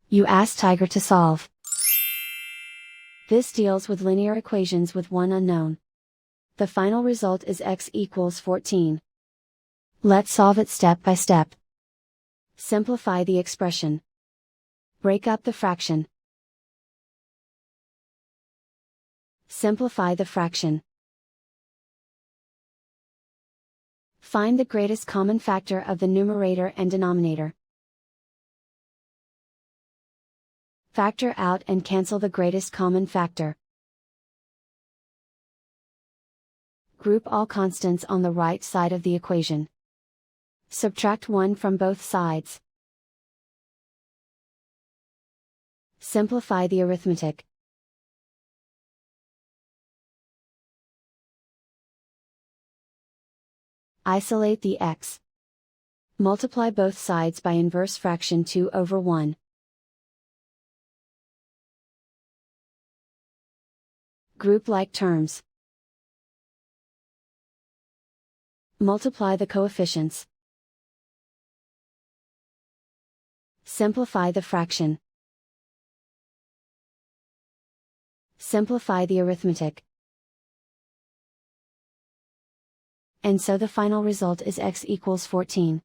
You ask Tiger to solve. This deals with linear equations with one unknown. The final result is x equals 14. Let's solve it step by step. Simplify the expression. Break up the fraction. Simplify the fraction. Find the greatest common factor of the numerator and denominator. Factor out and cancel the greatest common factor. Group all constants on the right side of the equation. Subtract 1 from both sides. Simplify the arithmetic. Isolate the x. Multiply both sides by inverse fraction 2 over 1. Group like terms. Multiply the coefficients. Simplify the fraction. Simplify the arithmetic. And so the final result is x equals 14.